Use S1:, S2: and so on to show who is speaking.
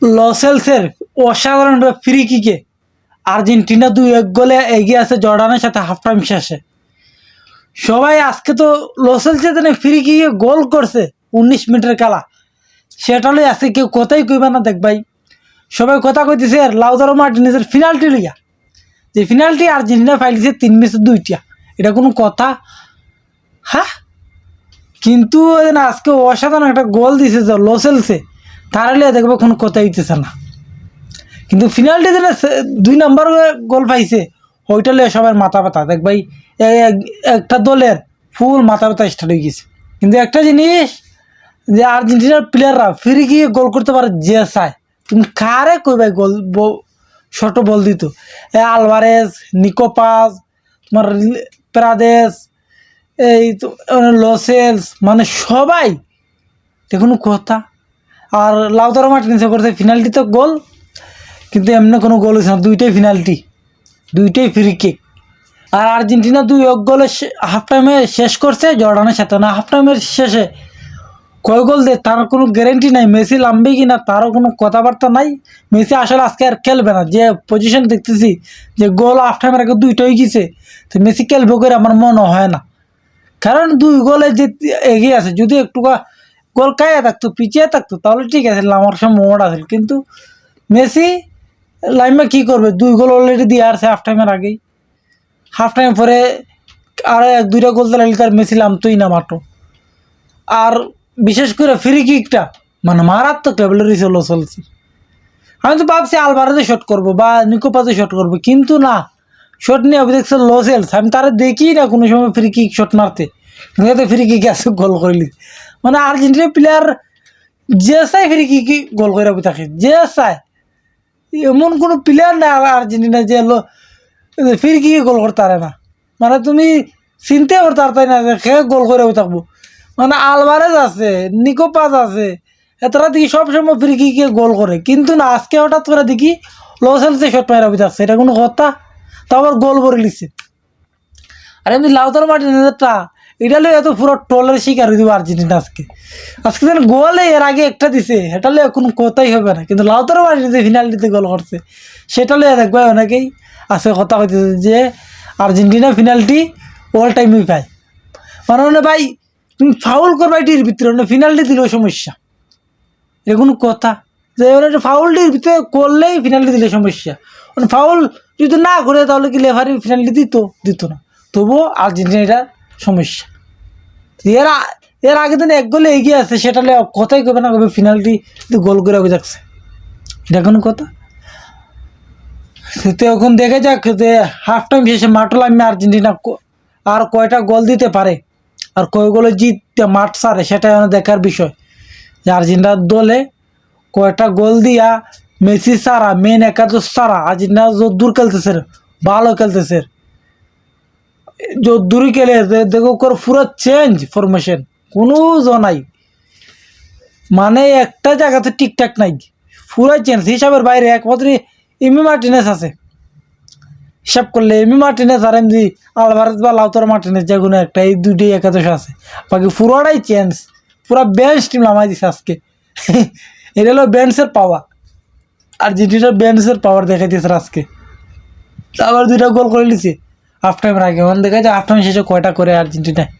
S1: লসেলসের অসাধারণ free কিকে Argentina 2-1 গোলে এগিয়ে আছে জর্ডানের সাথে হাফ টাইম শেষে। সবাই আজকে তো লসেলসে ফ্রি কিকে গোল করছে 19 মিনিটের খেলা, সেটা লই আজকে কেউ কথাই কইবা না। দেখ ভাই, সবাই কথা কইতেছে লাউতারো মার্টিনেজের ফিনাল্টি লইয়া, যে ফিনাল্টি আর্জেন্টিনা ফাইলিছে 3 ম্যাচে 2টা, এটা কোনো কথা? হ্যাঁ, কিন্তু আজকে অসাধারণ একটা গোল দিছে যে লসেলসে, তারা লিয়া দেখবো কোনো কথা হইতেছে না। কিন্তু ফিনাল্টি 2 নাম্বার গোল পাইছে, ওইটা লিয়ে সবার মাথা ব্যথা। দেখ ভাই, একটা দলের ফুল মাথা ব্যথা স্টার্ট হয়ে গেছে। কিন্তু একটা জিনিস, যে আর্জেন্টিনার প্লেয়াররা ফ্রি গিয়ে গোল করতে পারে যে চায়, তুমি কারে কই ভাই গোল শর্ট বল দিত? আলভারেজ, নিকো পাস, তোমার প্রাদেশ, এই তো লসেলস, মানে সবাই, দেখুন কথা। আর লাউতারো মার্টিনেজ করছে ফিনাল্টি তো গোল, কিন্তু এমনি কোনো গোল হয়েছে না, 2টাই ফিনাল্টি, 2টাই ফ্রি কিক। আর আর্জেন্টিনা 2-1 গোলে হাফ টাইমে শেষ করছে জর্ডানের সাথে। না, হাফ টাইমের শেষে কয় গোল দেয় তার কোনো গ্যারেন্টি নাই। মেসি নামবে কি না তারও কোনো কথাবার্তা নাই। মেসি আসলে আজকে আর খেলবে না, যে পজিশন দেখতেছি, যে গোল হাফ টাইমের আগে 2টা হয়ে গেছে, তো মেসি খেলবে করে আমার মনে হয় না। কারণ 2 গোলে যে এগিয়ে আছে, যদি একটু গোল খাইয়া থাকতো, পিছিয়ে থাকতো, তাহলে ঠিক আছে, আমার সম্ভবত আছে। কিন্তু মেসি লাইমে কি করবে? 2 গোল অলরেডি দিয়ে আসছে হাফ টাইমের আগেই। হাফ টাইম পরে আর 1-2টা গোল দিলে তার মেসি নামতোই না মাত্র। আর বিশেষ করে ফ্রি কিকটা মানে মারাত্মক লেভেলের রিসেল চলছে। আমি তো ভাবছি আলভারেজে শট করবো বা নিকোপাসে শট করবো, কিন্তু না, শট নিয়ে দেখছে লসেলস। আমি তারা দেখি না কোনো সময় ফ্রি কিক শট মারতে, কিন্তু ফ্রি কিক আছে গোল করলি। মানে আর্জেন্টিনার প্লেয়ার যে চায় ফ্রি কিক গোল করে থাকে, যে চায়। এমন কোনো প্লেয়ার না আর্জেন্টিনা যে ফ্রি কিকে গোল করতে পারে না। মানে তুমি চিনতে করতে পারতাই না যে খেয়ে গোল করে থাকবো। মানে আলভারেজ আছে, নিকোপাস আছে, এতটা দেখি সবসময় ফ্রি কিকে গোল করে, কিন্তু না, আজকে হঠাৎ করে দেখি লসেলসে শট মারা থাকছে, এটা কোনো কথা? তা আবার গোল করে লিখছে। আর এমনি লাউতারো মার্টিনেজটা এটা লই এত পুরো ট্রলের শিকার হয়ে দিব আর্জেন্টিনা আজকে। আজকে যেন গোলে এর আগে একটা দিছে, এটা লইয়া কোনো কথাই হবে না। কিন্তু লাউতারো মার্টিনেজ ফিনাল্টিতে গোল করছে, সেটা লইয়া দেখবে অনেকেই আছে কথা কইতেছে যে আর্জেন্টিনা ফিনাল্টি অল টাইমই পায়। মানে ভাই, তুমি ফাউল করবা এটির ভিতরে, ফিনাল্টি দিলেও সমস্যা, এ কোনো কথা? যে ফাউলটির ভিতরে করলেই ফিনাল্টি দিলে সমস্যা। মানে ফাউল যদি না করে তাহলে কি লেফারি ফিনাল্টি দিত না, তবুও আর্জেন্টিনার সমস্যা। এর আগে দিন 1 গোলে এগিয়ে আছে, সেটা কথাই কবে না কবে ফিনাল্টি গোল করে যাচ্ছে, এটা কোনো কথা? তো এখন দেখে যাক যে হাফ টাইম শেষে মাঠও নামে আর্জেন্টিনা আর কয়টা গোল দিতে পারে, আর কয় গোলে জিততে মাঠ ছাড়ে, সেটা দেখার বিষয়। যে আর্জেন্টিনার দলে কয়টা গোল দিয়া মেসি ছাড়া, মেন একাদশ ছাড়া আর্জেন্টিনা যদ্দূর খেলতেছে, ভালো খেলতেছে, যদ্দূরই খেলে দেখো পুরো চেঞ্জ ফরমেশন, কোনো নাই, মানে একটা জায়গাতে ঠিকঠাক নাই, পুরো চেঞ্জ। হিসাবের বাইরে একমাত্র এমি মার্টিনেজ আছে, হিসাব করলে এমি মার্টিনেজ আর এমনি আলভারেজ বা লাউতারো মার্টিনেজ, যে কোনো একটা, এই 2টাই একাদশ আছে, বাকি পুরোটাই চেঞ্জ। পুরা বেঞ্চ টিম নামাই দিছে আজকে। এটা হলো বেঞ্চের পাওয়ার, আর্জেন্টিনার বেঞ্চের পাওয়ার দেখাই দিয়েছে আজকে। আবার 2টা গোল করে নিছে হাফ টাইমের আগে। দেখা যায় হাফ টাইম শেষে কয়টা করে আর্জেন্টিনায়।